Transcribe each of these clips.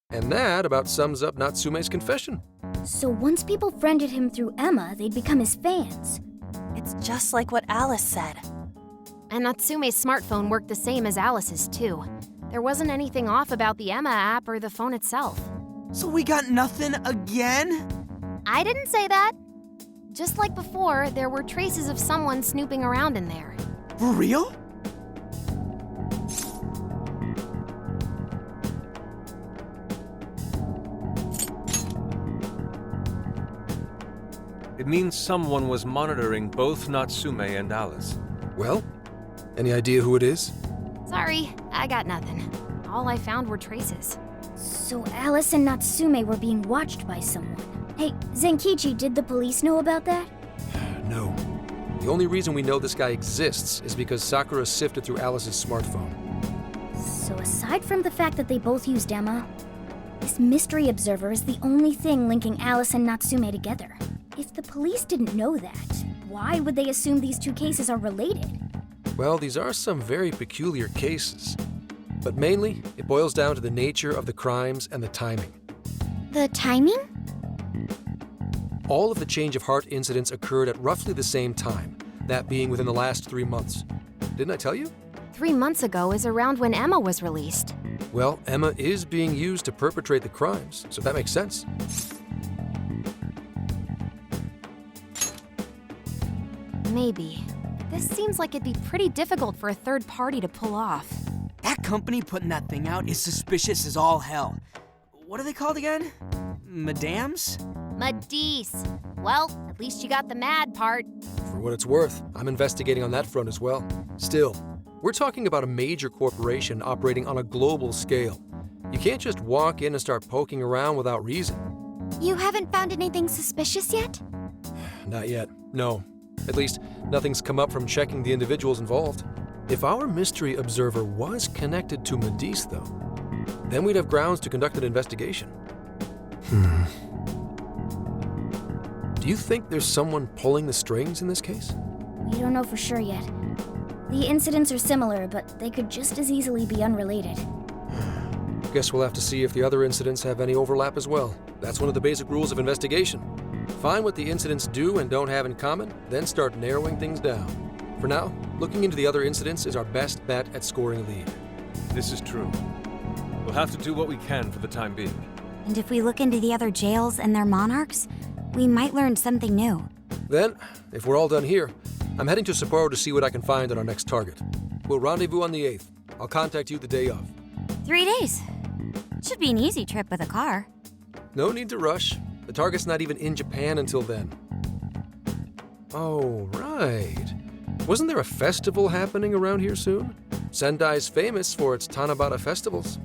And that about sums up Natsume's confession. So once people friended him through Emma, they'd become his fans. It's just like what Alice said. And Natsume's smartphone worked the same as Alice's, too. There wasn't anything off about the Emma app or the phone itself. So we got nothing again? I didn't say that. Just like before, there were traces of someone snooping around in there. For real? It means someone was monitoring both Natsume and Alice. Well, any idea who it is? Sorry, I got nothing. All I found were traces. So Alice and Natsume were being watched by someone. Hey, Zenkichi, did the police know about that? No. The only reason we know this guy exists is because Sakura sifted through Alice's smartphone. So aside from the fact that they both used Emma, this mystery observer is the only thing linking Alice and Natsume together. If the police didn't know that, why would they assume these two cases are related? Well, these are some very peculiar cases. But mainly, it boils down to the nature of the crimes and the timing. The timing? All of the change of heart incidents occurred at roughly the same time, that being within the last 3 months. Didn't I tell you? 3 months ago is around when Emma was released. Well, Emma is being used to perpetrate the crimes, so that makes sense. Maybe. This seems like it'd be pretty difficult for a third party to pull off. That company putting that thing out is suspicious as all hell. What are they called again? Madams? Madisse. Well, at least you got the mad part. For what it's worth, I'm investigating on that front as well. Still, we're talking about a major corporation operating on a global scale. You can't just walk in and start poking around without reason. You haven't found anything suspicious yet? Not yet, no. At least, nothing's come up from checking the individuals involved. If our mystery observer was connected to Madisse, though, then we'd have grounds to conduct an investigation. Do you think there's someone pulling the strings in this case? We don't know for sure yet. The incidents are similar, but they could just as easily be unrelated. Guess we'll have to see if the other incidents have any overlap as well. That's one of the basic rules of investigation. Find what the incidents do and don't have in common, then start narrowing things down. For now, looking into the other incidents is our best bet at scoring a lead. This is true. We'll have to do what we can for the time being. And if we look into the other jails and their monarchs, we might learn something new. Then, if we're all done here, I'm heading to Sapporo to see what I can find on our next target. We'll rendezvous on the 8th. I'll contact you the day of. 3 days. Should be an easy trip with a car. No need to rush. The target's not even in Japan until then. Oh, right. Wasn't there a festival happening around here soon? Sendai's famous for its Tanabata festivals.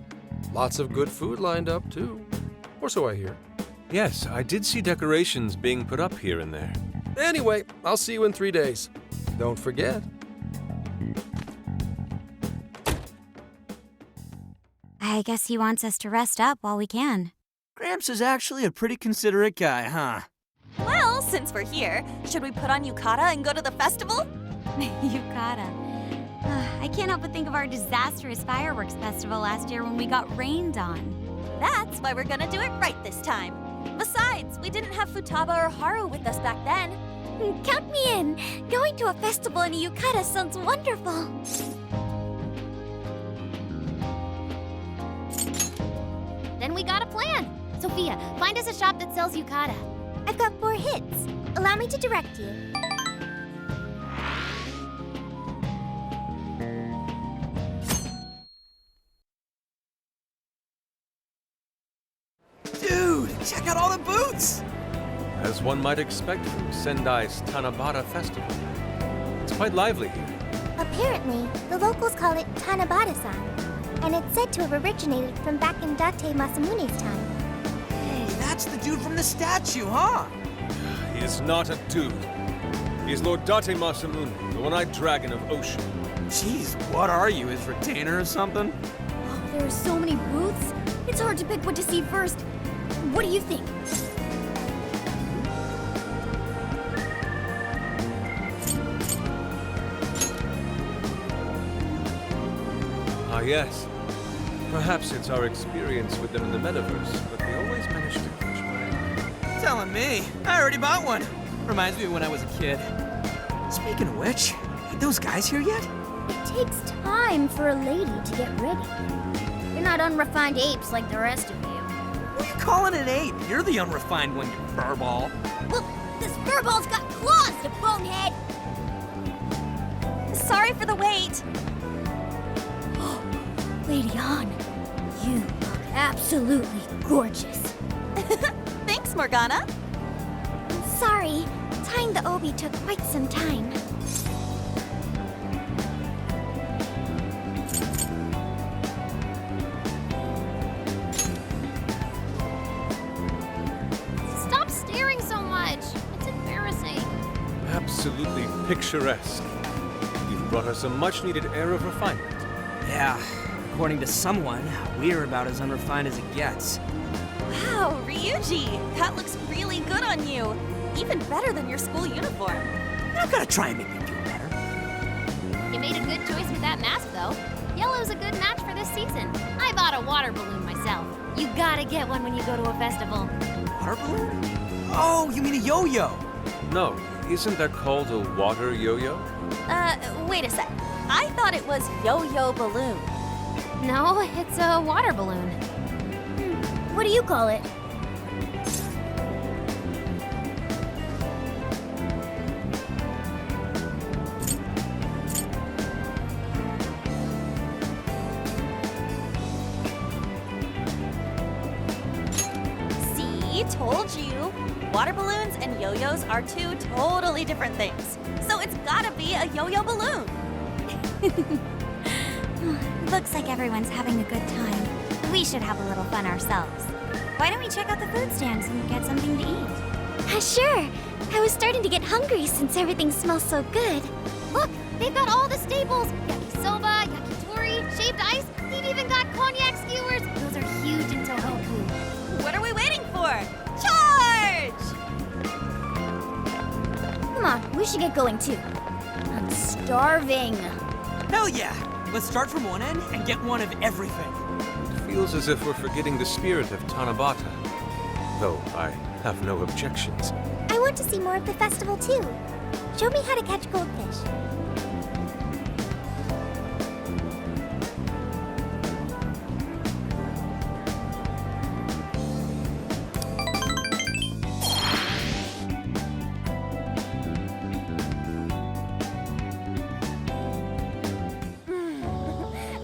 Lots of good food lined up, too. Or so I hear. Yes, I did see decorations being put up here and there. Anyway, I'll see you in 3 days. Don't forget. I guess he wants us to rest up while we can. Gramps is actually a pretty considerate guy, huh? Well, since we're here, should we put on yukata and go to the festival? Yukata. I can't help but think of our disastrous fireworks festival last year when we got rained on. That's why we're gonna do it right this time. Besides, we didn't have Futaba or Haru with us back then. Count me in! Going to a festival in a yukata sounds wonderful! Then we got a plan. Sophia, find us a shop that sells yukata. I've got 4 hits. Allow me to direct you. Dude, check out all the booths! As one might expect from Sendai's Tanabata Festival. It's quite lively here. Apparently, the locals call it Tanabata-san, and it's said to have originated from back in Date Masamune's time. Hey, that's the dude from the statue, huh? He is not a dude. He is Lord Date Masamune, the one-eyed dragon of Ocean. Jeez, what are you, his retainer or something? Oh, there are so many booths. It's hard to pick what to see first. What do you think? Ah, yes. Perhaps it's our experience with them in the metaverse, but they always manage to catch my eye. Telling me. I already bought one. Reminds me of when I was a kid. Speaking of which, ain't those guys here yet? It takes time for a lady to get ready. You're not unrefined apes like the rest of you. What are you calling an ape? You're the unrefined one, you furball. Well, this furball's got claws, you bonehead! Sorry for the wait. Lady Han, you look absolutely gorgeous. Thanks, Morgana. Sorry, tying the obi took quite some time. Stop staring so much. It's embarrassing. Absolutely picturesque. You've brought us a much-needed air of refinement. Yeah, according to someone, we're about as unrefined as it gets. Wow, Ryuji, that looks really good on you. Even better than your school uniform. You're not gonna try and make me feel better. You made a good choice with that mask, though. Yellow's a good match for this season. I bought a water balloon myself. You gotta get one when you go to a festival. Water balloon? Oh, you mean a yo-yo? No, isn't that called a water yo-yo? Wait a sec. I thought it was yo-yo balloon. No, it's a water balloon. What do you call it? See, told you. Water balloons and yo-yos are two totally different things. So it's gotta be a yo-yo balloon. Looks like everyone's having a good time. We should have a little fun ourselves. Why don't we check out the food stands and get something to eat? Sure. I was starting to get hungry since everything smells so good. Look, they've got all the staples. Yakisoba, yakitori, shaved ice. They've even got cognac skewers. Those are huge in Tohoku. What are we waiting for? Charge! Come on, we should get going too. I'm starving. Hell yeah! Let's start from one end and get one of everything. It feels as if we're forgetting the spirit of Tanabata. Though I have no objections. I want to see more of the festival too. Show me how to catch goldfish.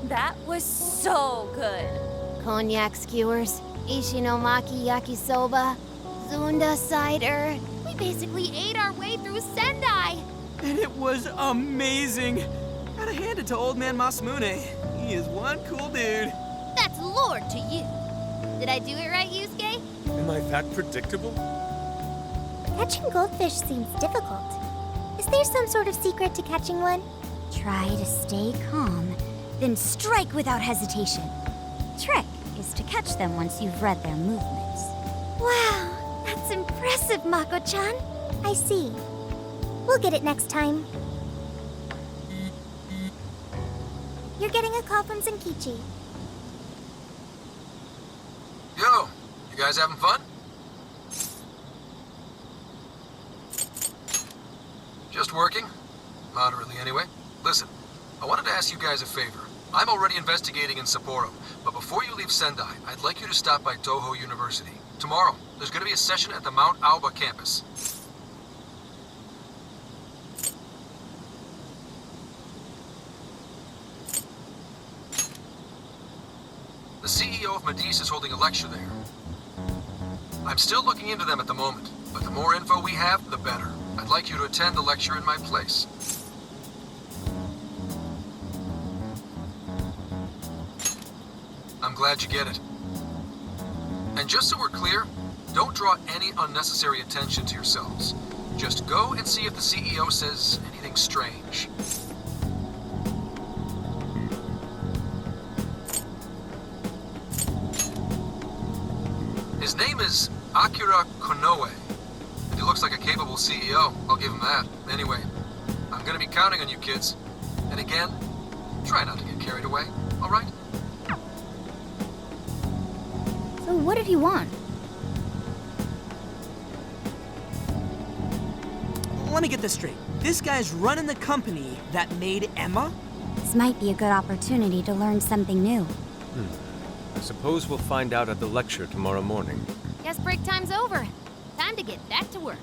That was so good. Cognac skewers, ishinomaki yakisoba, zunda cider. We basically ate our way through Sendai. And it was amazing. Gotta hand it to old man Masamune. He is one cool dude. That's lore to you. Did I do it right, Yusuke? Am I that predictable? Catching goldfish seems difficult. Is there some sort of secret to catching one? Try to stay calm, then strike without hesitation. Trick is to catch them once you've read their movements. Wow, that's impressive, Mako-chan. I see. We'll get it next time. You're getting a call from Zenkichi. Yo, you guys having fun? Just working. Moderately, anyway. Listen, I wanted to ask you guys a favor. I'm already investigating in Sapporo, but before you leave Sendai, I'd like you to stop by Toho University. Tomorrow, there's going to be a session at the Mount Aoba campus. The CEO of Medice is holding a lecture there. I'm still looking into them at the moment, but the more info we have, the better. I'd like you to attend the lecture in my place. I'm glad you get it. And just so we're clear, don't draw any unnecessary attention to yourselves. Just go and see if the CEO says anything strange. His name is Akira Konoe. He looks like a capable CEO, I'll give him that. Anyway, I'm gonna be counting on you kids. And again, try not to get carried away, all right? So what did he want? Let me get this straight. This guy's running the company that made Emma? This might be a good opportunity to learn something new. I suppose we'll find out at the lecture tomorrow morning. Guess break time's over. Time to get back to work.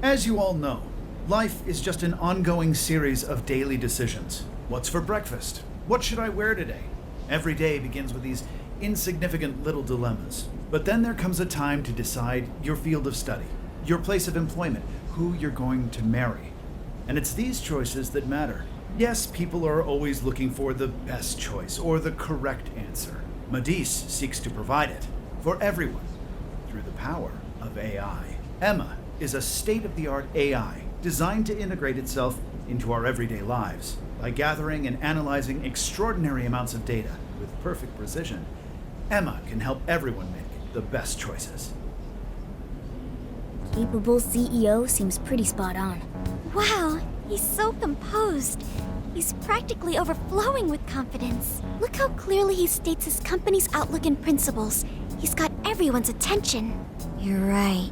As you all know, life is just an ongoing series of daily decisions. What's for breakfast? What should I wear today? Every day begins with these insignificant little dilemmas. But then there comes a time to decide your field of study, your place of employment, who you're going to marry. And it's these choices that matter. Yes, people are always looking for the best choice or the correct answer. Madis seeks to provide it for everyone through the power of AI. Emma is a state-of-the-art AI designed to integrate itself into our everyday lives. By gathering and analyzing extraordinary amounts of data with perfect precision, Emma can help everyone make the best choices. Capable CEO seems pretty spot on. Wow, he's so composed. He's practically overflowing with confidence. Look how clearly he states his company's outlook and principles. He's got everyone's attention. You're right.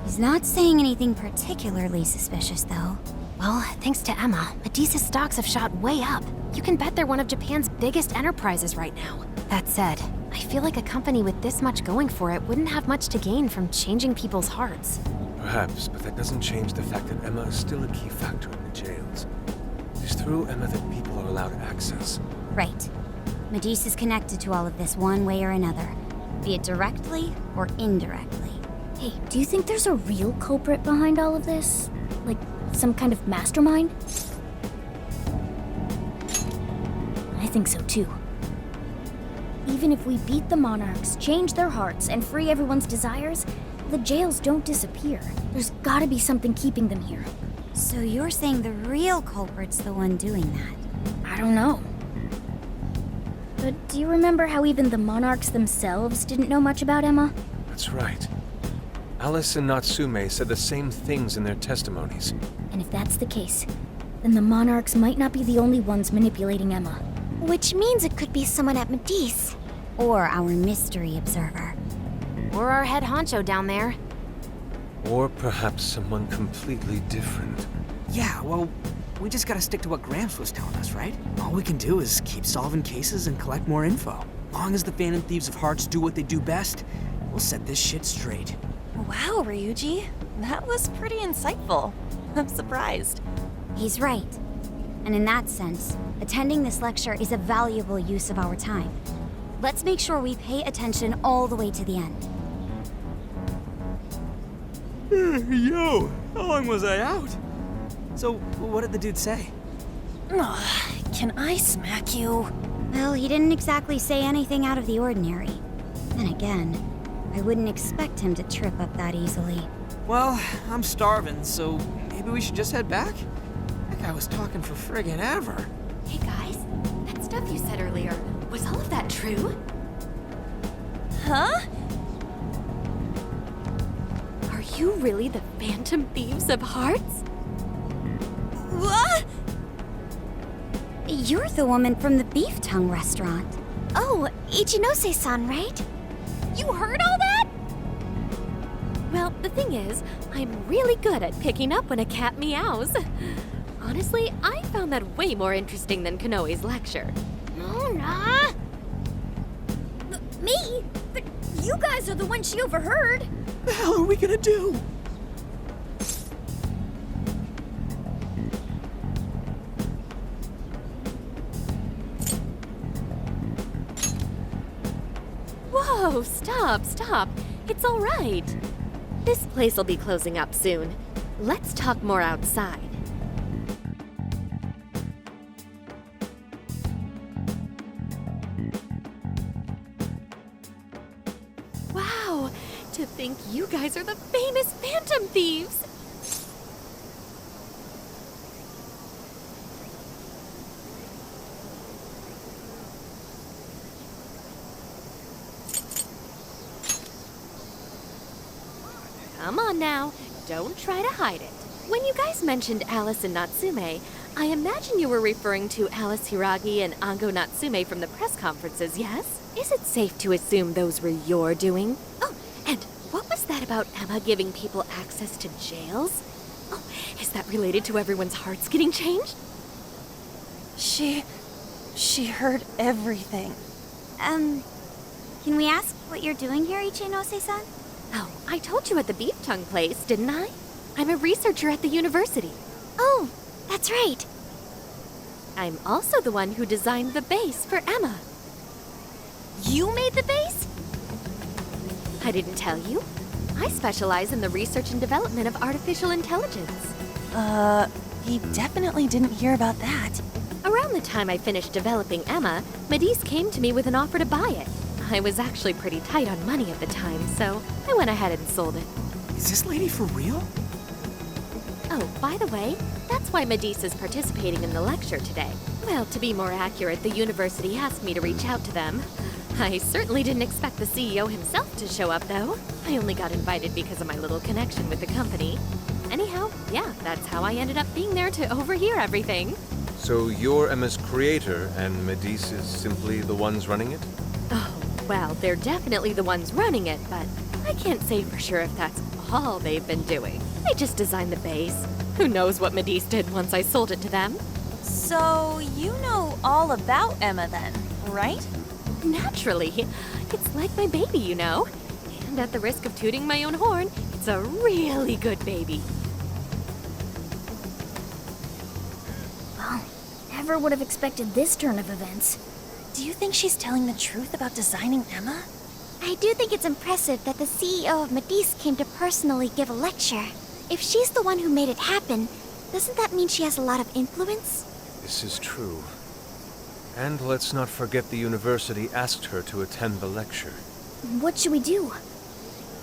He's not saying anything particularly suspicious, though. Well, thanks to Emma, Medusa's stocks have shot way up. You can bet they're one of Japan's biggest enterprises right now. That said, I feel like a company with this much going for it wouldn't have much to gain from changing people's hearts. Perhaps, but that doesn't change the fact that Emma is still a key factor in the jails. It's through Emma that people are allowed access. Right. Medis is connected to all of this one way or another, be it directly or indirectly. Hey, do you think there's a real culprit behind all of this? Like, some kind of mastermind? I think so too. Even if we beat the monarchs, change their hearts, and free everyone's desires, the jails don't disappear. There's gotta be something keeping them here. So you're saying the real culprit's the one doing that? I don't know. But do you remember how even the monarchs themselves didn't know much about Emma? That's right. Alice and Natsume said the same things in their testimonies. And if that's the case, then the monarchs might not be the only ones manipulating Emma. Which means it could be someone at Medis. Or our mystery observer. Or our head honcho down there. Or perhaps someone completely different. Yeah, well, we just gotta stick to what Gramps was telling us, right? All we can do is keep solving cases and collect more info. Long as the Phantom Thieves of Hearts do what they do best, we'll set this shit straight. Wow, Ryuji. That was pretty insightful. I'm surprised. He's right. And in that sense, attending this lecture is a valuable use of our time. Let's make sure we pay attention all the way to the end. Yo, how long was I out? So, what did the dude say? Can I smack you? Well, he didn't exactly say anything out of the ordinary. Then again, I wouldn't expect him to trip up that easily. Well, I'm starving, so maybe we should just head back? That guy was talking for friggin' ever. Hey guys, that stuff you said earlier, was all of that true? Huh? Are you really the Phantom Thieves of Hearts? What? You're the woman from the Beef Tongue restaurant. Oh, Ichinose-san, right? You heard all that? Well, the thing is, I'm really good at picking up when a cat meows. Honestly, I found that way more interesting than Konoe's lecture. Mona! Me? But you guys are the ones she overheard. The hell are we gonna do? Whoa, stop. It's all right. This place will be closing up soon. Let's talk more outside. Wow, to think you guys are the famous Phantom Thieves! come on now. Don't try to hide it. When you guys mentioned Alice and Natsume, I imagine you were referring to Alice Hiragi and Ango Natsume from the press conferences, yes? Is it safe to assume those were your doing? Oh, and what was that about Emma giving people access to jails? Oh, is that related to everyone's hearts getting changed? She heard everything. Can we ask what you're doing here, Ichinose-san? Oh, I told you at the beef tongue place, didn't I? I'm a researcher at the university. Oh, that's right. I'm also the one who designed the base for Emma. You made the base? I didn't tell you. I specialize in the research and development of artificial intelligence. He definitely didn't hear about that. Around the time I finished developing Emma, Medice came to me with an offer to buy it. I was actually pretty tight on money at the time, so I went ahead and sold it. Is this lady for real? Oh, by the way, that's why Medice is participating in the lecture today. Well, to be more accurate, the university asked me to reach out to them. I certainly didn't expect the CEO himself to show up, though. I only got invited because of my little connection with the company. Anyhow, yeah, that's how I ended up being there to overhear everything. So you're Emma's creator, and Medice is simply the ones running it? Oh, well, they're definitely the ones running it, but I can't say for sure if that's all they've been doing. They just designed the base. Who knows what Medice did once I sold it to them? So, you know all about Emma then, right? Naturally. It's like my baby, you know. And at the risk of tooting my own horn, it's a really good baby. Well, never would have expected this turn of events. Do you think she's telling the truth about designing Emma? I do think it's impressive that the CEO of Medice came to personally give a lecture. If she's the one who made it happen, doesn't that mean she has a lot of influence? This is true. And let's not forget the university asked her to attend the lecture. What should we do?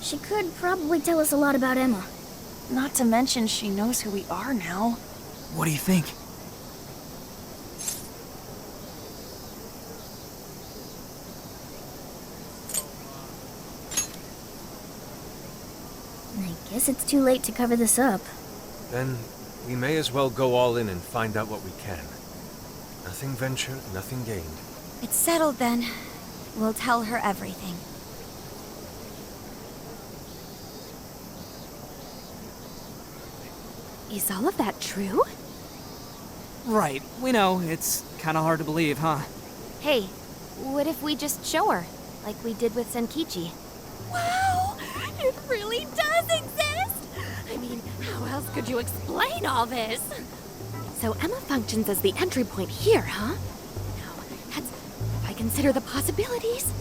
She could probably tell us a lot about Emma. Not to mention she knows who we are now. What do you think? I guess it's too late to cover this up. Then we may as well go all in and find out what we can. Nothing ventured, nothing gained. It's settled then. We'll tell her everything. Is all of that true? Right, we know. It's kind of hard to believe, huh? Hey, what if we just show her, like we did with Senkichi? Wow! It really does exist! I mean, how else could you explain all this? So Emma functions as the entry point here, huh? No, that's... if I consider the possibilities...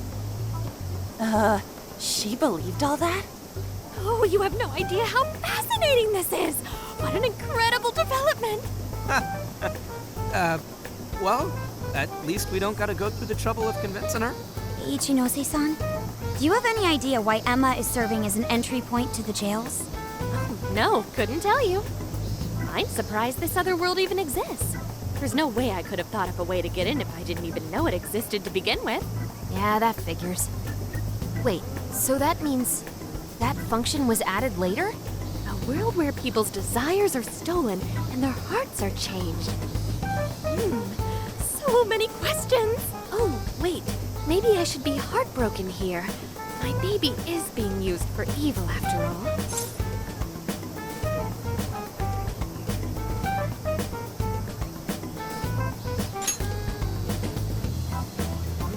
She believed all that? Oh, you have no idea how fascinating this is! What an incredible development! Well, at least we don't gotta go through the trouble of convincing her. Ichinose-san, do you have any idea why Emma is serving as an entry point to the jails? Oh, no, couldn't tell you. I'm surprised this other world even exists. There's no way I could have thought up a way to get in if I didn't even know it existed to begin with. Yeah, that figures. Wait, so that means that function was added later? A world where people's desires are stolen and their hearts are changed. So many questions. Oh, wait, maybe I should be heartbroken here. My baby is being used for evil after all.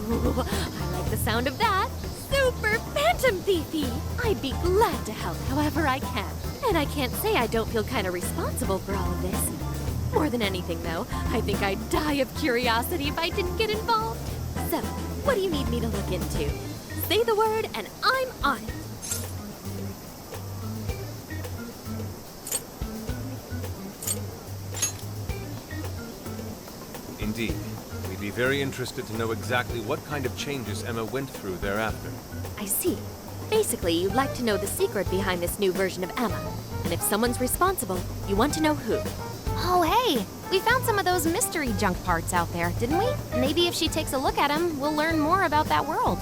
Ooh, I like the sound of that. Super Phantom Thiefy! I'd be glad to help however I can. And I can't say I don't feel kind of responsible for all of this. More than anything, though, I think I'd die of curiosity if I didn't get involved. So, what do you need me to look into? Say the word and I'm on it. Indeed. We'd be very interested to know exactly what kind of changes Emma went through thereafter. I see. Basically, you'd like to know the secret behind this new version of Emma. And if someone's responsible, you want to know who. Oh, hey, we found some of those mystery junk parts out there, didn't we? Maybe if she takes a look at them, we'll learn more about that world.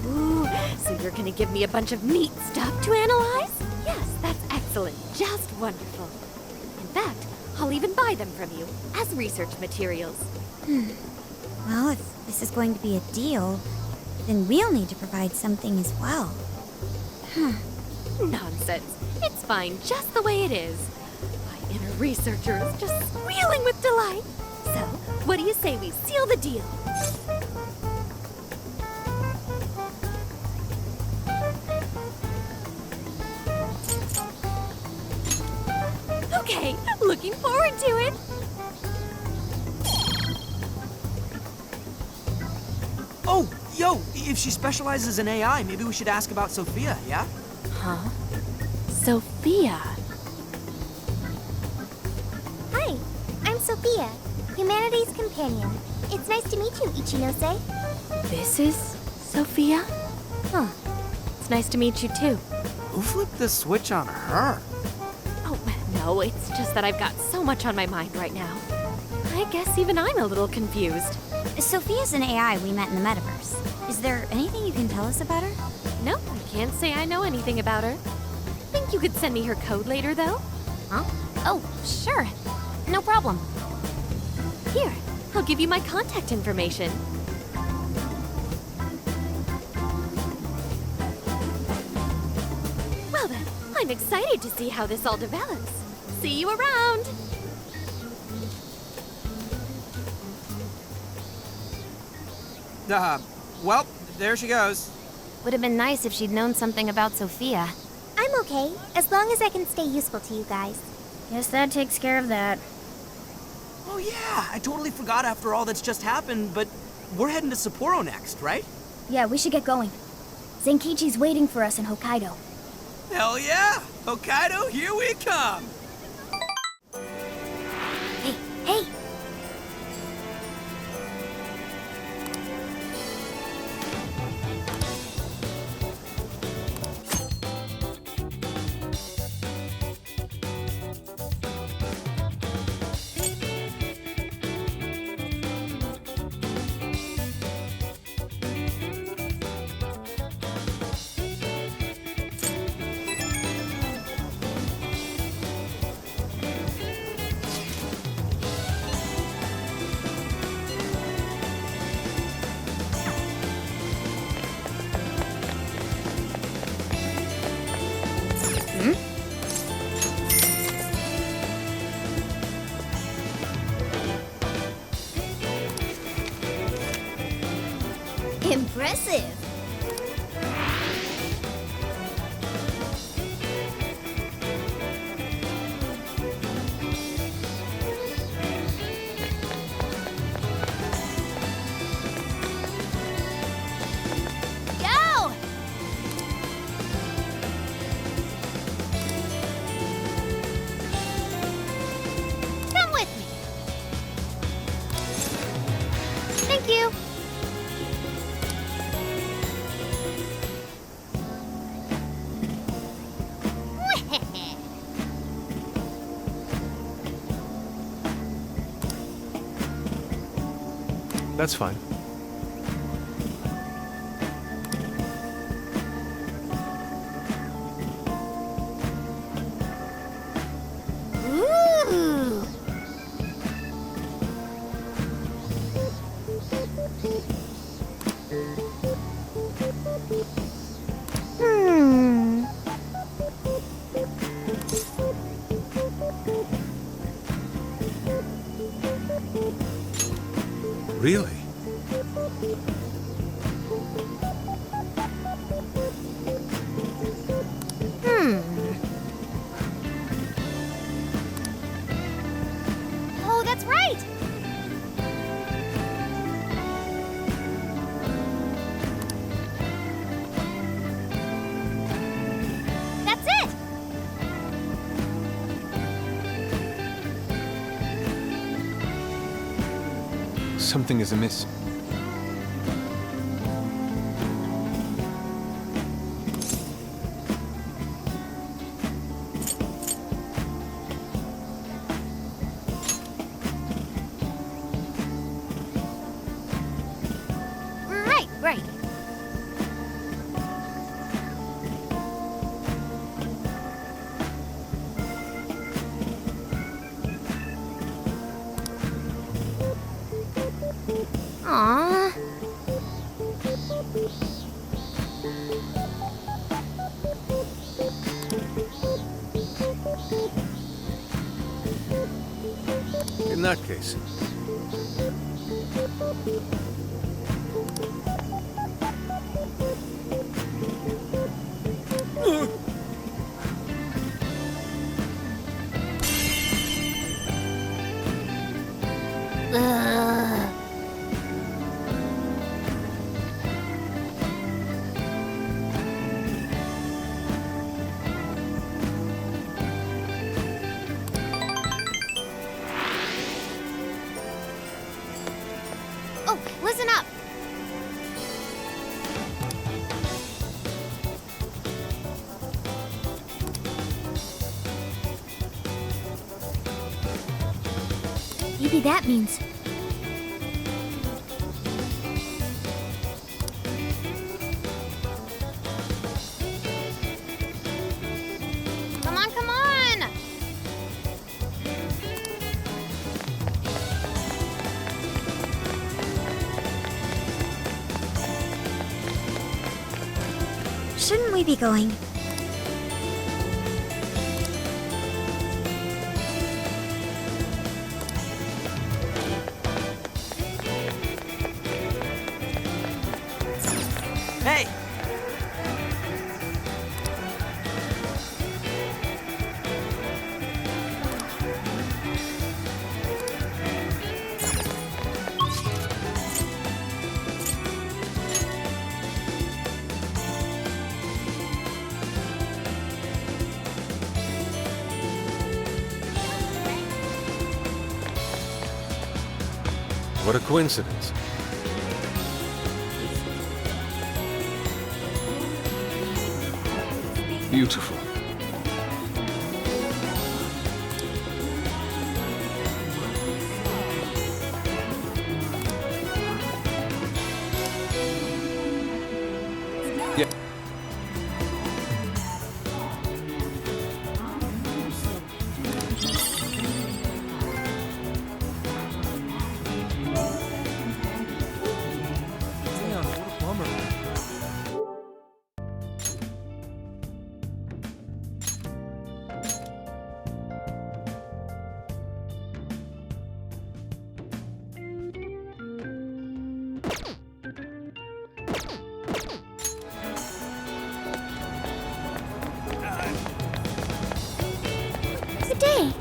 Ooh, so you're gonna give me a bunch of neat stuff to analyze? Yes, Excellent, just wonderful. In fact, I'll even buy them from you as research materials. Well, if this is going to be a deal, then we'll need to provide something as well. Nonsense. It's fine just the way it is. My inner researcher is just squealing with delight. So, what do you say we seal the deal? Okay, looking forward to it. Oh, yo, if she specializes in AI, maybe we should ask about Sophia, yeah? Huh? Sophia. Hi, I'm Sophia, Humanity's companion. It's nice to meet you, Ichinose. This is Sophia? Huh. It's nice to meet you too. Who flipped the switch on her? Oh, no, it's just that I've got so much on my mind right now. I guess even I'm a little confused. Sophia's an AI we met in the metaverse. Is there anything you can tell us about her? No, I can't say I know anything about her. Think you could send me her code later, though? Huh? Oh, sure. No problem. Here, I'll give you my contact information. Well then, I'm excited to see how this all develops. See you around! Well, there she goes. Would have been nice if she'd known something about Sophia. I'm okay, as long as I can stay useful to you guys. Guess that takes care of that. Oh yeah, I totally forgot after all that's just happened, but we're heading to Sapporo next, right? Yeah, we should get going. Zenkichi's waiting for us in Hokkaido. Hell yeah! Hokkaido, here we come! Hey, hey! Impressive. Go! Come with me. Thank you. That's fine. Ooh. Really? Oh, that's right. That's it. Something is amiss. Right, right. Aww. In that case, Ugh. Oh, listen up. Maybe that means. Come on, come on! Shouldn't we be going? Hey! what a coincidence. Beautiful. Yeah. Damn, what a bummer. Good day.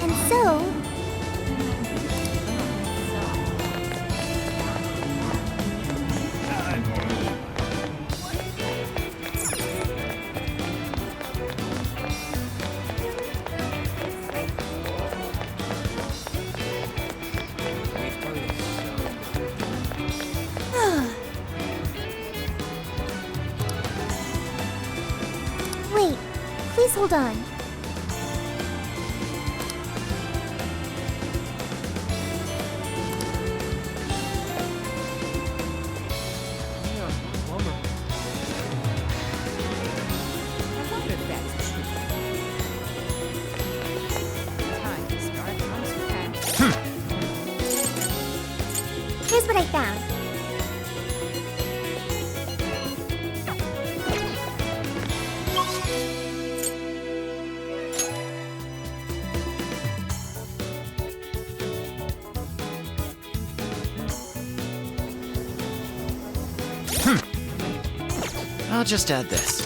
And so, wait, please hold on. Here's what I found. I'll just add this.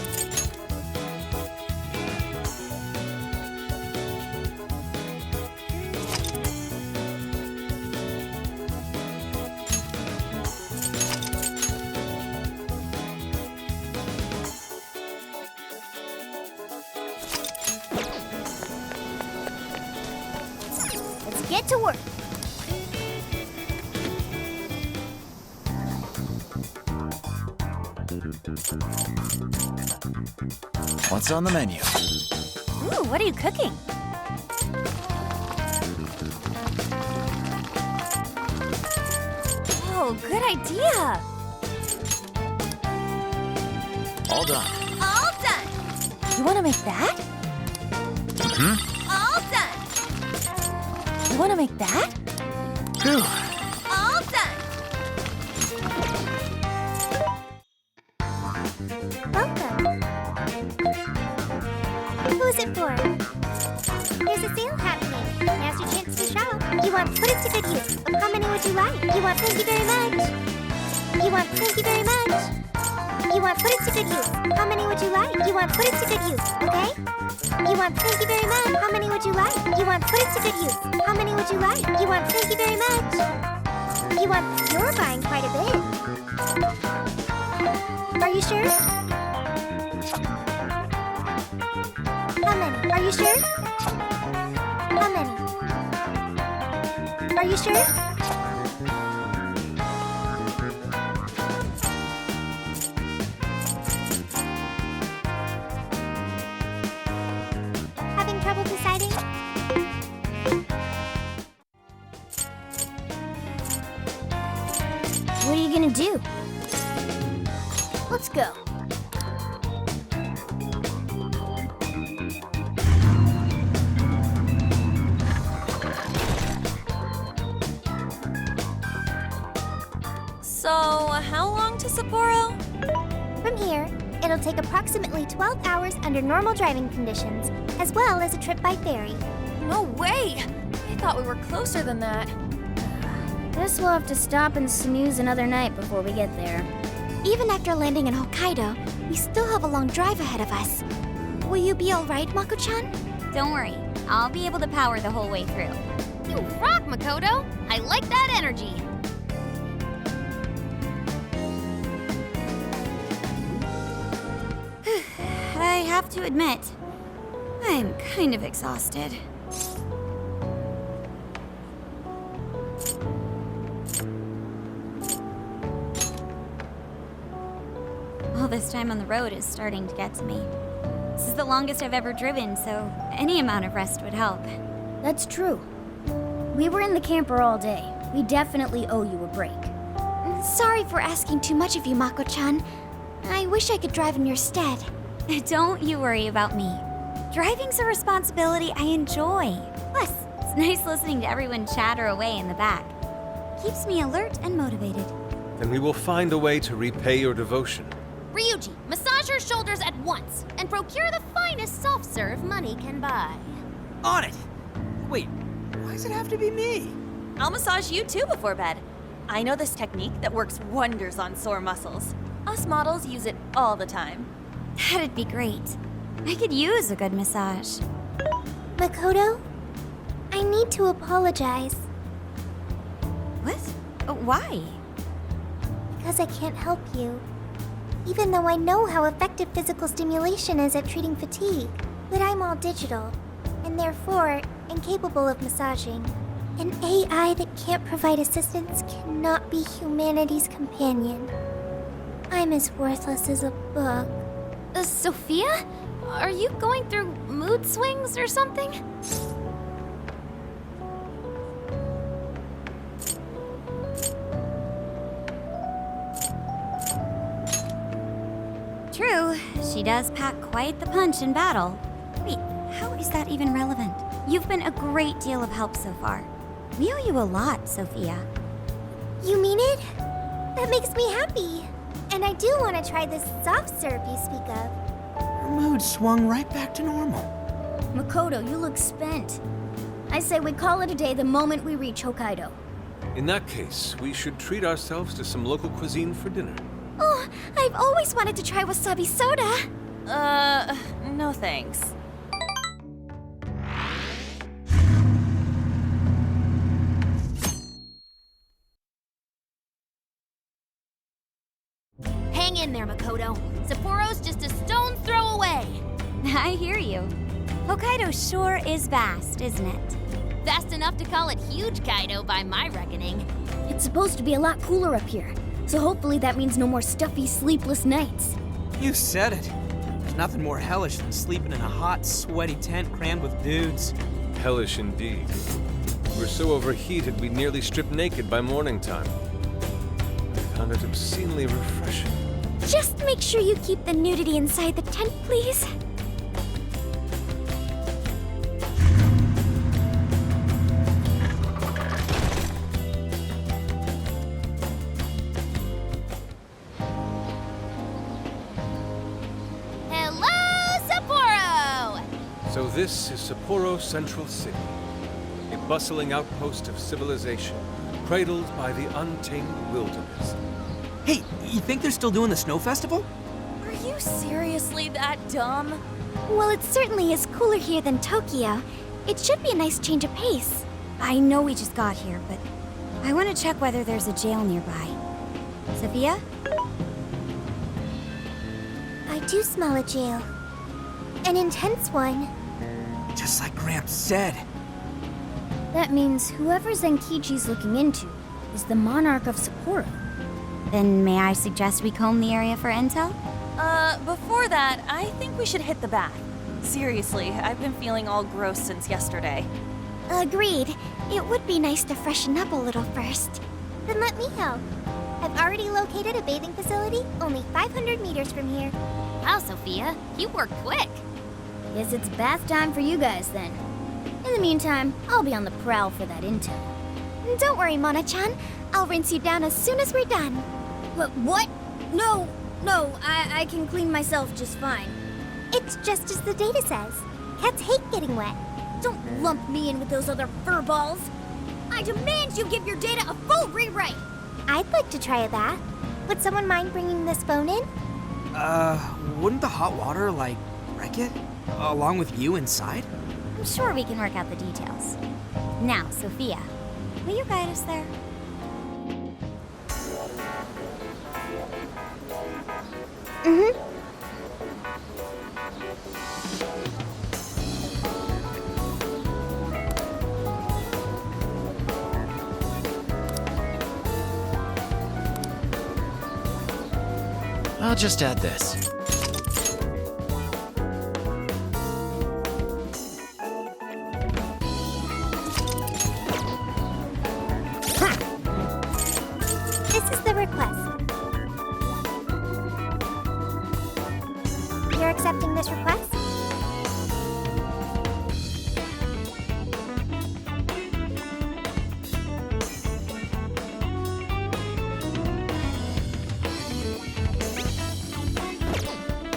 Let's get to work. What's on the menu? Ooh, what are you cooking? Oh, good idea. All done. All done. You want to make that? All done. You want to make that? Phew. All done. Welcome. Who's it for? There's a sale happening. Now's your chance to shop. You want put it to good use. How many would you like? You want thank you very much. You want thank you very much. You want put it to good use. How many would you like? You want put it to good use, okay? You want thank you very much. How many would you like? You want put it to good use. How many would you like? You want thank you very much. You want you're buying quite a bit. Are you sure? How many? Are you sure? How many? Are you sure? Having trouble deciding? What are you gonna do? Let's go. So, how long to Sapporo? From here, it'll take approximately 12 hours under normal driving conditions, as well as a trip by ferry. No way! I thought we were closer than that. Guess we'll have to stop and snooze another night before we get there. Even after landing in Hokkaido, we still have a long drive ahead of us. Will you be alright, Mako-chan? Don't worry, I'll be able to power the whole way through. You rock, Makoto! I like that energy! I have to admit, I'm kind of exhausted. All this time on the road is starting to get to me. This is the longest I've ever driven, so any amount of rest would help. That's true. We were in the camper all day. We definitely owe you a break. Sorry for asking too much of you, Mako-chan. I wish I could drive in your stead. Don't you worry about me. Driving's a responsibility I enjoy. Plus, it's nice listening to everyone chatter away in the back. Keeps me alert and motivated. Then we will find a way to repay your devotion. Ryuji, massage her shoulders at once and procure the finest self-serve money can buy. On it! Wait, why does it have to be me? I'll massage you too before bed. I know this technique that works wonders on sore muscles. Us models use it all the time. That'd be great. I could use a good massage. Makoto, I need to apologize. What? Why? Because I can't help you. Even though I know how effective physical stimulation is at treating fatigue, but I'm all digital, and therefore incapable of massaging. An AI that can't provide assistance cannot be humanity's companion. I'm as worthless as a book. Sophia? Are you going through mood swings or something? True, she does pack quite the punch in battle. Wait, how is that even relevant? You've been a great deal of help so far. We owe you a lot, Sophia. You mean it? That makes me happy. And I do want to try this soft serve you speak of. Her mood swung right back to normal. Makoto, you look spent. I say we call it a day the moment we reach Hokkaido. In that case, we should treat ourselves to some local cuisine for dinner. Oh, I've always wanted to try wasabi soda. No thanks. Hang in there, Makoto. Sapporo's just a stone's throw away. I hear you. Hokkaido sure is vast, isn't it? Vast enough to call it huge Kaido by my reckoning. It's supposed to be a lot cooler up here. So hopefully that means no more stuffy, sleepless nights. You said it. There's nothing more hellish than sleeping in a hot, sweaty tent crammed with dudes. Hellish indeed. We were so overheated we nearly stripped naked by morning time. I found it obscenely refreshing. Just make sure you keep the nudity inside the tent, please. Hello, Sapporo! So this is Sapporo Central City, a bustling outpost of civilization, cradled by the untamed wilderness. Hey, you think they're still doing the snow festival? Are you seriously that dumb? Well, it certainly is cooler here than Tokyo. It should be a nice change of pace. I know we just got here, but I want to check whether there's a jail nearby. Sophia? I do smell a jail. An intense one. Just like Gramps said. That means whoever Zenkichi's looking into is the monarch of Sapporo. Then may I suggest we comb the area for intel? Before that, I think we should hit the bath. Seriously, I've been feeling all gross since yesterday. Agreed. It would be nice to freshen up a little first. Then let me help. I've already located a bathing facility only 500 meters from here. Wow, Sophia, you work quick. Guess it's bath time for you guys then. In the meantime, I'll be on the prowl for that intel. Don't worry, Mona-chan. I'll rinse you down as soon as we're done. What? No, I can clean myself just fine. It's just as the data says. Cats hate getting wet. Don't lump me in with those other furballs. I demand you give your data a full rewrite. I'd like to try a bath. Would someone mind bringing this phone in? Wouldn't the hot water, wreck it? Along with you inside? I'm sure we can work out the details. Now, Sophia, will you guide us there? Mm-hmm. I'll just add this. This is the request. You're accepting this request?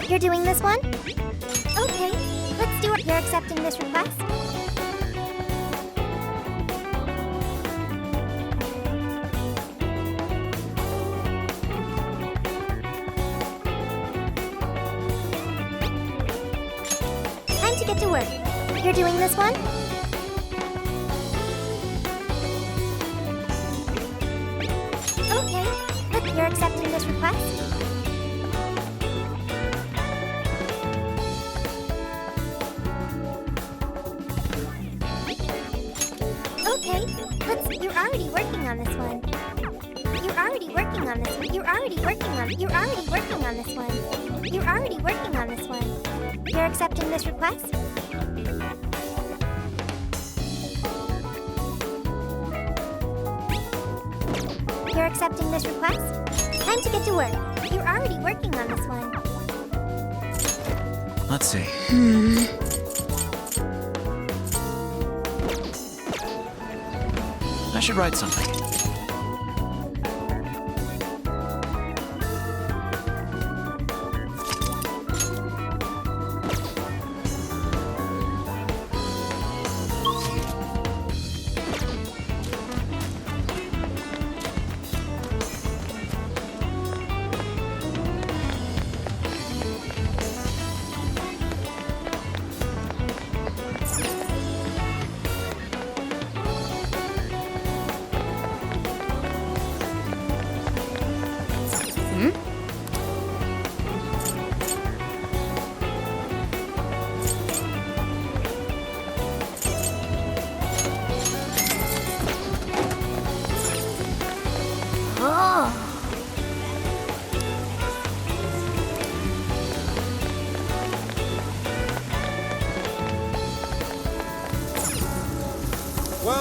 You're doing this one? Okay, let's do it. You're accepting this request? Time to get to work. You're doing this one? Okay, look, you're accepting this request? Okay, you're already working on this one. You're already working on this one. You're already working on this one. You're already working on this one. You're accepting this request? You're accepting this request? Time to get to work. You're already working on this one. Let's see. I should write something.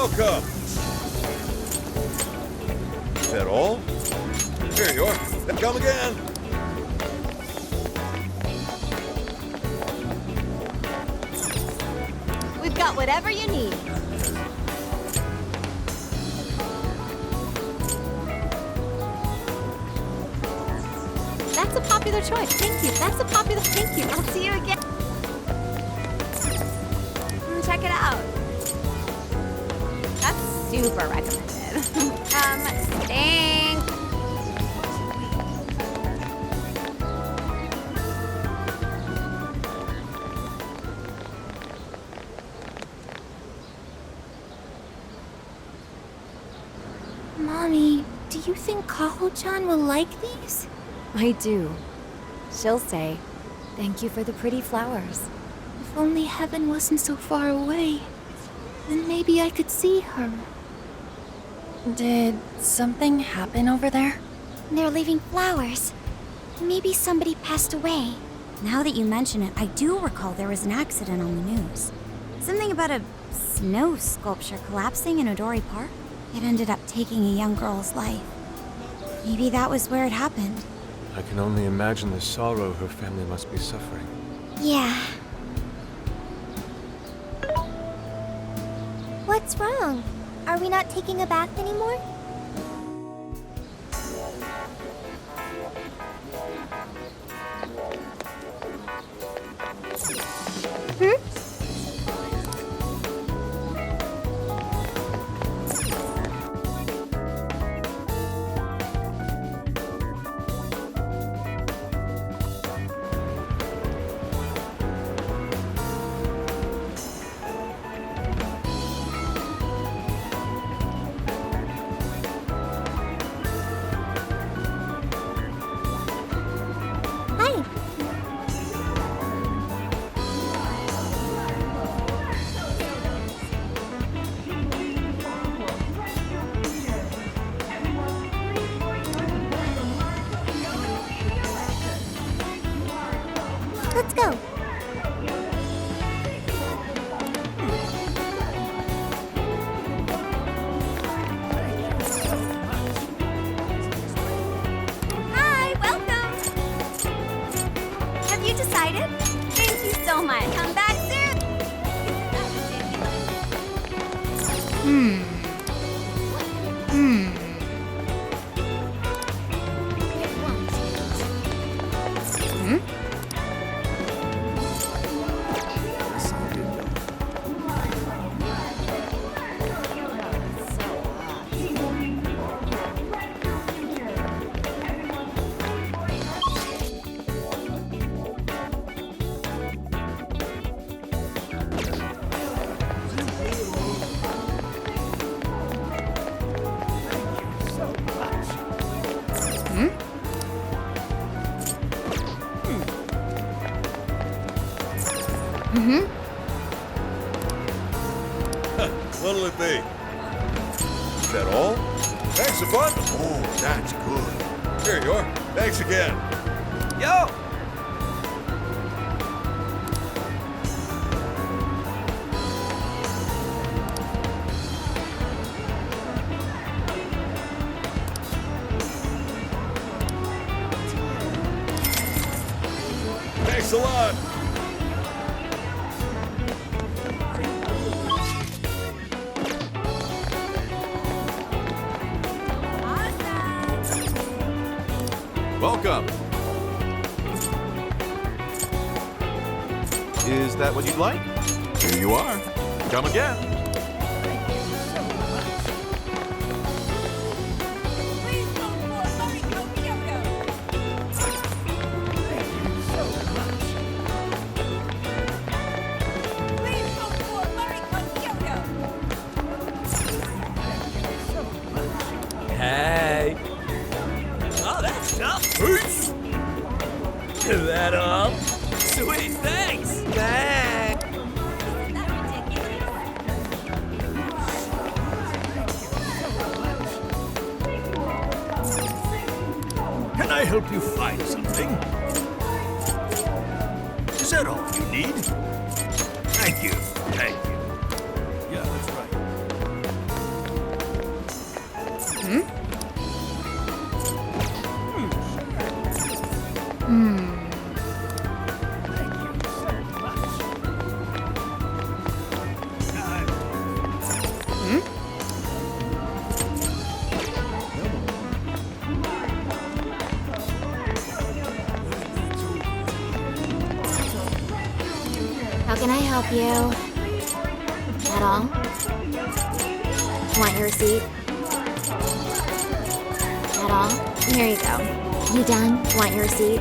Welcome. Is that all? Here you are. Come again. We've got whatever you need. That's a popular choice. Thank you. That's a popular. Thank you. I'll see you again. Check it out. That's super recommended. Stink. Mommy, do you think Kaho-chan will like these? I do. She'll say, "Thank you for the pretty flowers." If only heaven wasn't so far away, then maybe I could see her. Did something happen over there? They're leaving flowers. Maybe somebody passed away. Now that you mention it, I do recall there was an accident on the news. Something about a snow sculpture collapsing in Odori Park. It ended up taking a young girl's life. Maybe that was where it happened. I can only imagine the sorrow her family must be suffering. Yeah. What's wrong? Are we not taking a bath anymore? Hi. Let's go. Hi, welcome. Have you decided? Thank you so much. Come back soon. What'll it be? Is that all? Thanks a bunch. Oh, that's good. Here you are. Thanks again. Yo! Thanks a lot. Welcome. Is that what you'd like? Here you are. Come again. Hey. Oh, that's tough. Peace. Is that all? Sweet, thanks. Thanks. Can I help you find something? Is that all you need? Thank you. Thank you. Yeah, that's right. How can I help you? At all? Want your receipt? At all? Here you go. You done? Want your receipt?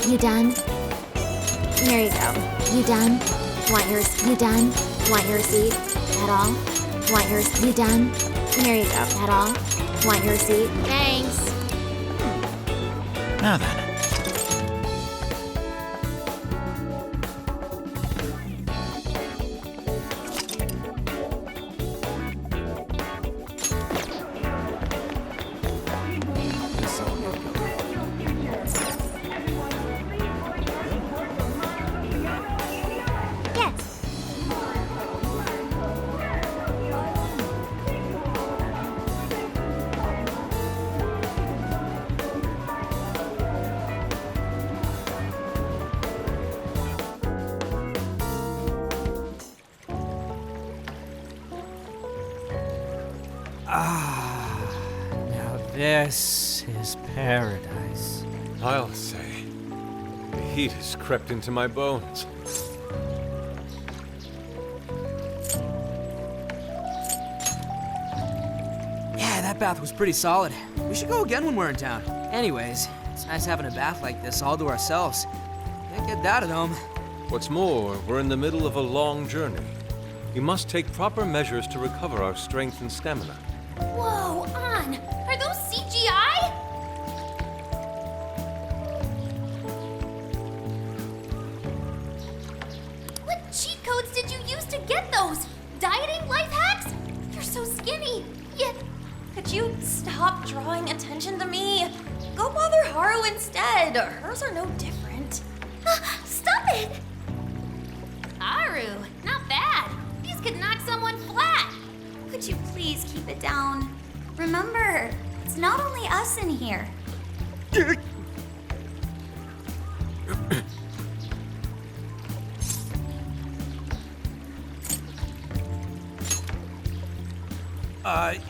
You done? Here you go. You done? Want your You done? Want your receipt? At all? Want your You done? Here you go. At all? Want your receipt? Thanks. Now then. Yes. Now this is paradise. I'll say. The heat has crept into my bones. Yeah, that bath was pretty solid. We should go again when we're in town. Anyways, it's nice having a bath like this all to ourselves. Can't get that at home. What's more, we're in the middle of a long journey. We must take proper measures to recover our strength and stamina. Whoa, On! Are those CGI? What cheat codes did you use to get those? Dieting life hacks? You're so skinny. Yet. Could you stop drawing attention to me? Go bother Haru instead. Hers are no different. Stop it! Haru, not bad. These could knock someone flat. Could you please keep it down? Remember, it's not only us in here.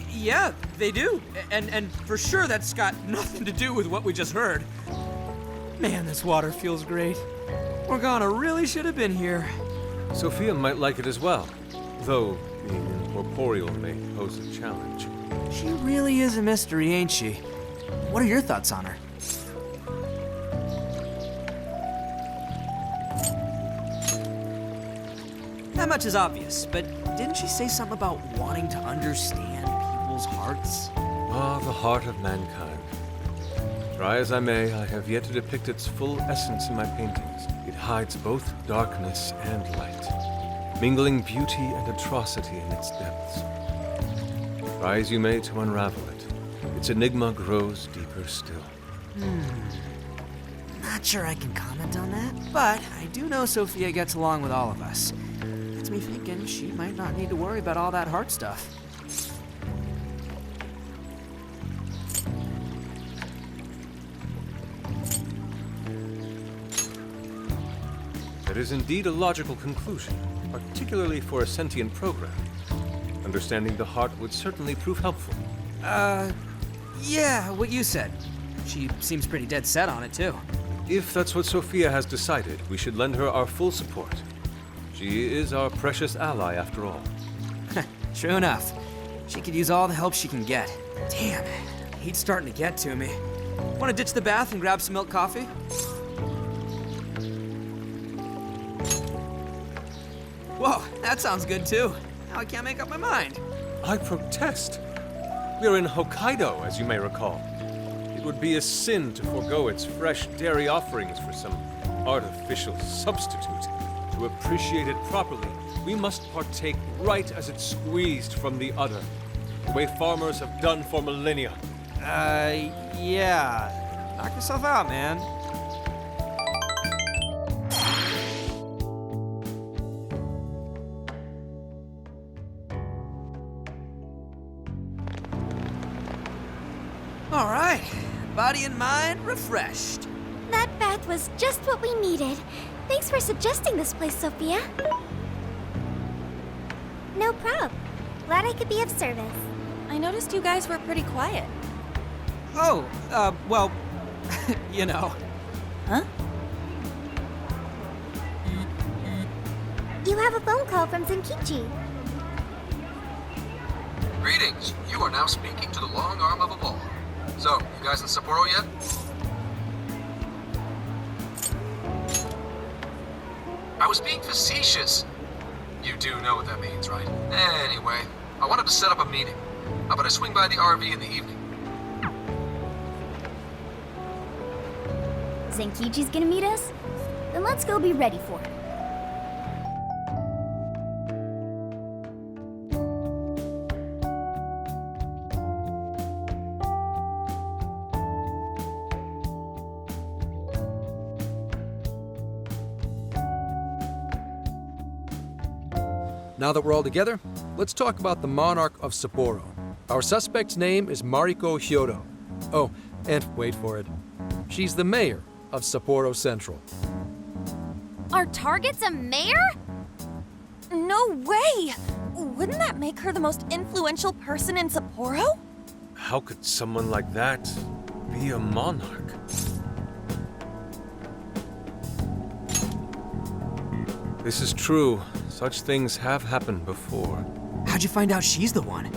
Yeah, they do. And for sure that's got nothing to do with what we just heard. Man, this water feels great. Morgana really should have been here. Sophia might like it as well, though being incorporeal may pose a challenge. She really is a mystery, ain't she? What are your thoughts on her? That much is obvious, but didn't she say something about wanting to understand people's hearts? Ah, the heart of mankind. Try as I may, I have yet to depict its full essence in my paintings. It hides both darkness and light, mingling beauty and atrocity in its depths. Try as you may to unravel it, its enigma grows deeper still. Not sure I can comment on that, but I do know Sophia gets along with all of us. Gets me thinking she might not need to worry about all that heart stuff. That is indeed a logical conclusion, particularly for a sentient program. Understanding the heart would certainly prove helpful. Yeah, what you said. She seems pretty dead set on it, too. If that's what Sophia has decided, we should lend her our full support. She is our precious ally, after all. True enough. She could use all the help she can get. Damn, heat's starting to get to me. Want to ditch the bath and grab some milk coffee? Whoa, that sounds good too. Now I can't make up my mind. I protest. We are in Hokkaido, as you may recall. It would be a sin to forego its fresh dairy offerings for some artificial substitute. To appreciate it properly, we must partake right as it's squeezed from the udder, the way farmers have done for millennia. Yeah. Knock yourself out, man. All right, body and mind refreshed. That bath was just what we needed. Thanks for suggesting this place, Sophia. No prob. Glad I could be of service. I noticed you guys were pretty quiet. Oh, well, you know. Huh? You have a phone call from Zenkichi. Greetings. You are now speaking to the long arm of a ball. So, you guys in Sapporo yet? I was being facetious. You do know what that means, right? Anyway, I wanted to set up a meeting. How about I swing by the RV in the evening? Zenkichi's gonna meet us? Then let's go be ready for it. Now that we're all together, let's talk about the monarch of Sapporo. Our suspect's name is Mariko Hyodo. Oh, and wait for it. She's the mayor of Sapporo Central. Our target's a mayor? No way! Wouldn't that make her the most influential person in Sapporo? How could someone like that be a monarch? This is true. Such things have happened before. How'd you find out she's the one?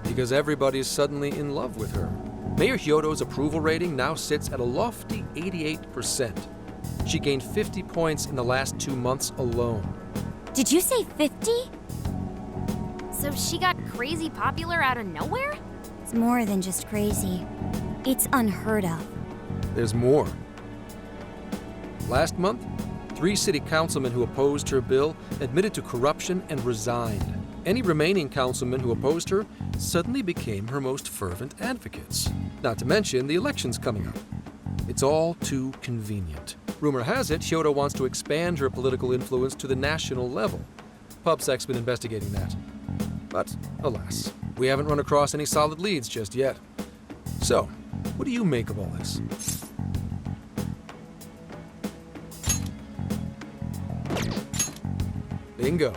Because everybody's suddenly in love with her. Mayor Hyodo's approval rating now sits at a lofty 88%. She gained 50 points in the last 2 months alone. Did you say 50? So she got crazy popular out of nowhere? It's more than just crazy. It's unheard of. There's more. Last month, 3 city councilmen who opposed her bill admitted to corruption and resigned. Any remaining councilmen who opposed her suddenly became her most fervent advocates. Not to mention the elections coming up. It's all too convenient. Rumor has it, Hyodo wants to expand her political influence to the national level. PubSec's been investigating that. But, alas, we haven't run across any solid leads just yet. So, what do you make of all this? Bingo.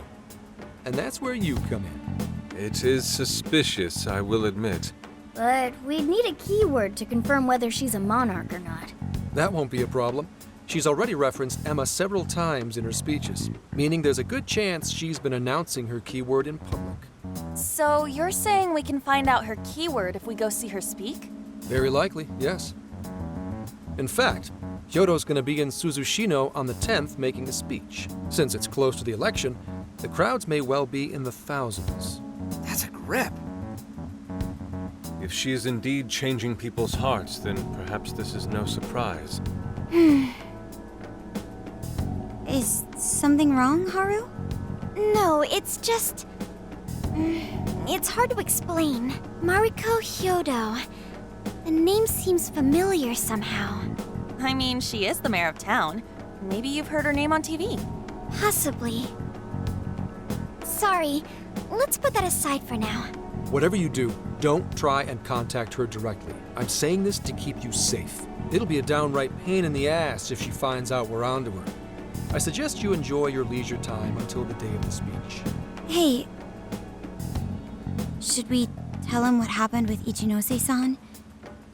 And that's where you come in. It is suspicious, I will admit. But we'd need a keyword to confirm whether she's a monarch or not. That won't be a problem. She's already referenced Emma several times in her speeches, meaning there's a good chance she's been announcing her keyword in public. So you're saying we can find out her keyword if we go see her speak? Very likely, yes. In fact, Hyodo's going to be in Suzushino on the 10th making a speech. Since it's close to the election, the crowds may well be in the thousands. That's a grip. If she is indeed changing people's hearts, then perhaps this is no surprise. Is something wrong, Haru? No, it's just... It's hard to explain. Mariko Hyodo. The name seems familiar somehow. I mean, she is the mayor of town. Maybe you've heard her name on TV. Possibly. Sorry, let's put that aside for now. Whatever you do, don't try and contact her directly. I'm saying this to keep you safe. It'll be a downright pain in the ass if she finds out we're onto her. I suggest you enjoy your leisure time until the day of the speech. Hey, should we tell him what happened with Ichinose-san?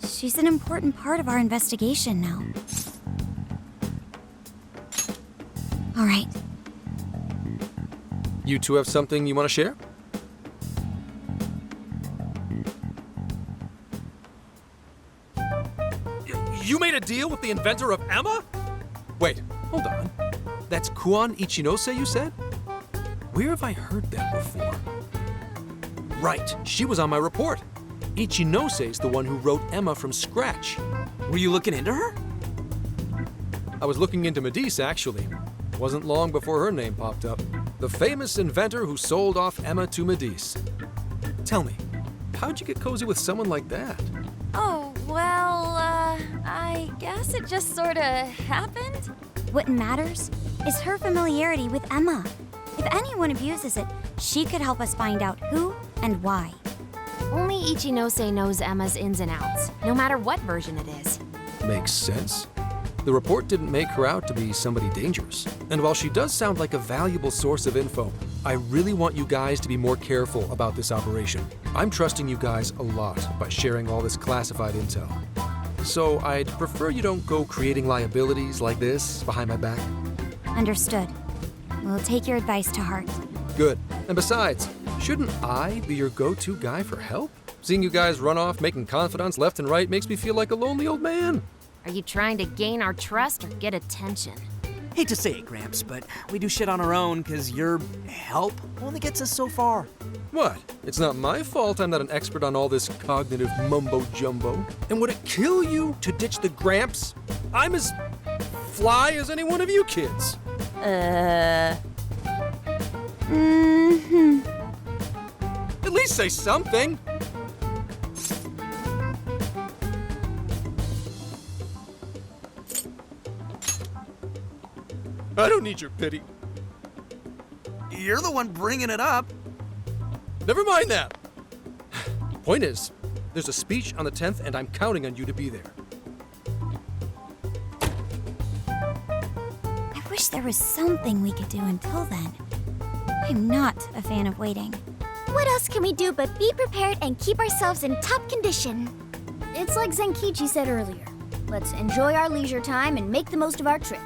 She's an important part of our investigation now. All right. You two have something you want to share? You made a deal with the inventor of Emma? Wait, hold on. That's Kuon Ichinose, you said? Where have I heard that before? Right, she was on my report. Ichinose's the one who wrote Emma from scratch. Were you looking into her? I was looking into Medice, actually. It wasn't long before her name popped up. The famous inventor who sold off Emma to Medice. Tell me, how'd you get cozy with someone like that? Oh, well, I guess it just sorta happened. What matters is her familiarity with Emma. If anyone abuses it, she could help us find out who and why. Only Ichinose knows Emma's ins and outs, no matter what version it is. Makes sense. The report didn't make her out to be somebody dangerous. And while she does sound like a valuable source of info, I really want you guys to be more careful about this operation. I'm trusting you guys a lot by sharing all this classified intel. So I'd prefer you don't go creating liabilities like this behind my back. Understood. We'll take your advice to heart. Good. And besides, shouldn't I be your go-to guy for help? Seeing you guys run off making confidants left and right makes me feel like a lonely old man. Are you trying to gain our trust or get attention? Hate to say it, Gramps, but we do shit on our own because your help only gets us so far. What? It's not my fault I'm not an expert on all this cognitive mumbo-jumbo. And would it kill you to ditch the Gramps? I'm as fly as any one of you kids. At least say something. I don't need your pity. You're the one bringing it up. Never mind that. Point is, there's a speech on the 10th, and I'm counting on you to be there. I wish there was something we could do until then. I'm not a fan of waiting. What else can we do but be prepared and keep ourselves in top condition? It's like Zenkichi said earlier. Let's enjoy our leisure time and make the most of our trip.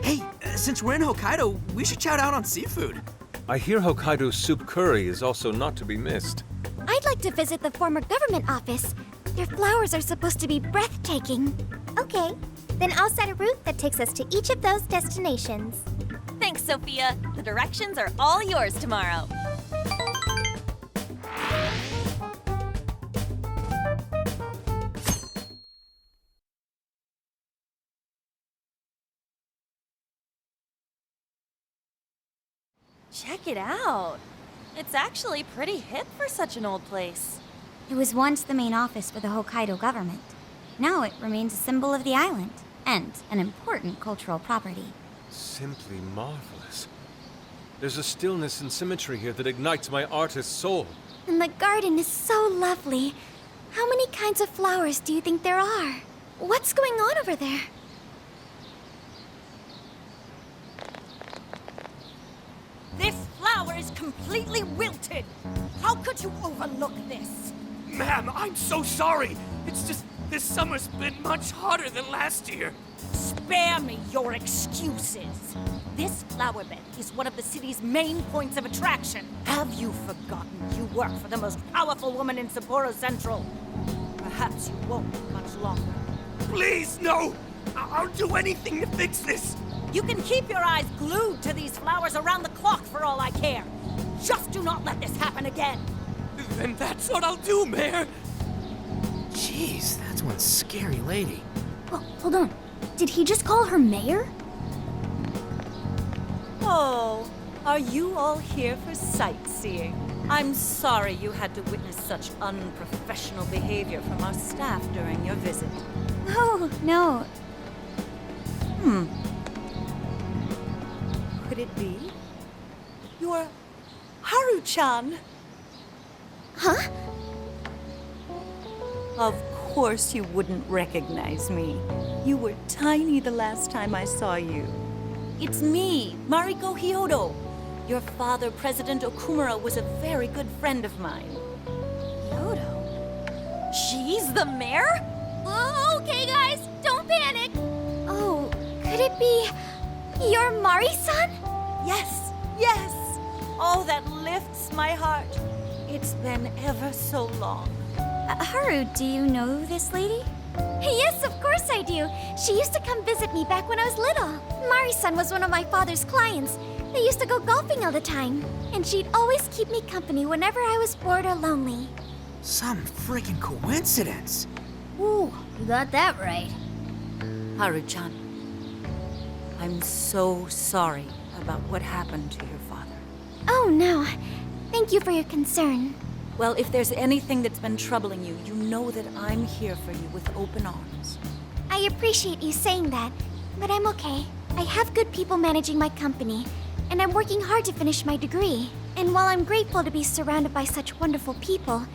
Hey, since we're in Hokkaido, we should shout out on seafood. I hear Hokkaido's soup curry is also not to be missed. I'd like to visit the former government office. Their flowers are supposed to be breathtaking. Okay, then I'll set a route that takes us to each of those destinations. Thanks, Sophia. The directions are all yours tomorrow. Check it out. It's actually pretty hip for such an old place. It was once the main office for the Hokkaido government. Now it remains a symbol of the island and an important cultural property. Simply marvelous. There's a stillness and symmetry here that ignites my artist's soul. And the garden is so lovely. How many kinds of flowers do you think there are? What's going on over there? This flower is completely wilted. How could you overlook this? Ma'am, I'm so sorry. It's just this summer's been much hotter than last year. Spare me your excuses. This flower bed is one of the city's main points of attraction. Have you forgotten you work for the most powerful woman in Sapporo Central? Perhaps you won't much longer. Please, no! I'll do anything to fix this. You can keep your eyes glued to these flowers around the clock for all I care. Just do not let this happen again. Then that's what I'll do, Mayor. Jeez, that's one scary lady. Oh, hold on. Did he just call her mayor? Oh, are you all here for sightseeing? I'm sorry you had to witness such unprofessional behavior from our staff during your visit. Oh, no. Could it be? You're Haru-chan. Huh? Of course you wouldn't recognize me. You were tiny the last time I saw you. It's me, Mariko Hyodo. Your father, President Okumura, was a very good friend of mine. Hyodo? She's the mayor? Okay, guys, don't panic. Oh, could it be your Mari-san? Yes, yes. Oh, that lifts my heart. It's been ever so long. Haru, do you know this lady? Yes, of course I do. She used to come visit me back when I was little. Mari-san was one of my father's clients. They used to go golfing all the time. And she'd always keep me company whenever I was bored or lonely. Some freaking coincidence. Ooh, you got that right. Haru-chan, I'm so sorry about what happened to your father. Oh, no. Thank you for your concern. Well, if there's anything that's been troubling you, you know that I'm here for you with open arms. I appreciate you saying that, but I'm okay. I have good people managing my company, and I'm working hard to finish my degree. And while I'm grateful to be surrounded by such wonderful people,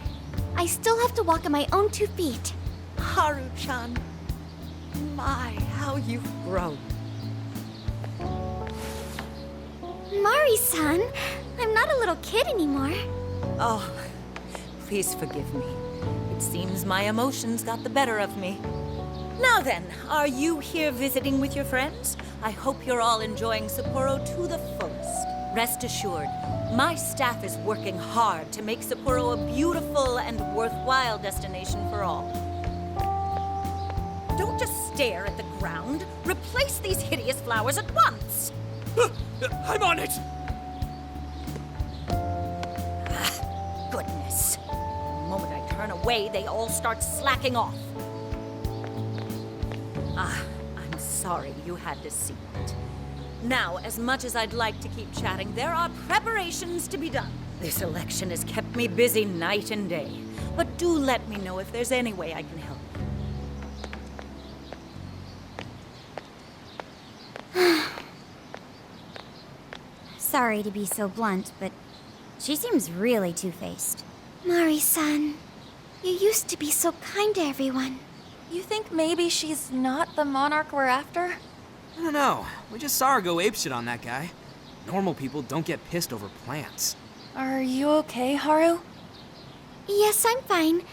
I still have to walk on my own 2 feet. Haru-chan. My, how you've grown. Mari-san, I'm not a little kid anymore. Oh, please forgive me. It seems my emotions got the better of me. Now then, are you here visiting with your friends? I hope you're all enjoying Sapporo to the fullest. Rest assured, my staff is working hard to make Sapporo a beautiful and worthwhile destination for all. Don't just stare at the ground. Replace these hideous flowers at once. I'm on it! Goodness. The moment I turn away, they all start slacking off. I'm sorry you had to see it. Now, as much as I'd like to keep chatting, there are preparations to be done. This election has kept me busy night and day. But do let me know if there's any way I can help. Sorry to be so blunt, but she seems really two-faced. Mari-san, you used to be so kind to everyone. You think maybe she's not the monarch we're after? I don't know. We just saw her go apeshit on that guy. Normal people don't get pissed over plants. Are you okay, Haru? Yes, I'm fine.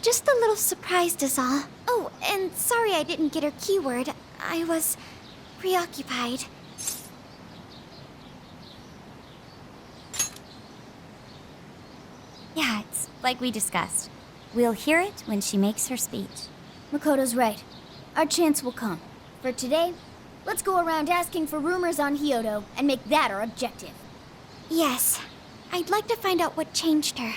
Just a little surprised is all. Oh, and sorry I didn't get her keyword. I was preoccupied. Yeah, it's like we discussed. We'll hear it when she makes her speech. Makoto's right. Our chance will come. For today, let's go around asking for rumors on Hyodo and make that our objective. Yes. I'd like to find out what changed her.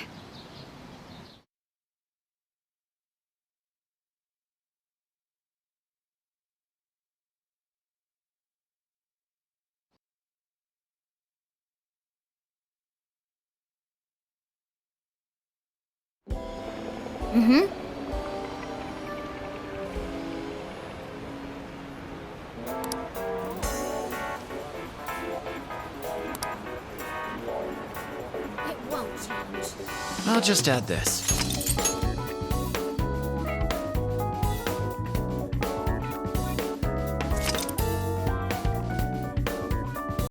It won't change. I'll just add this.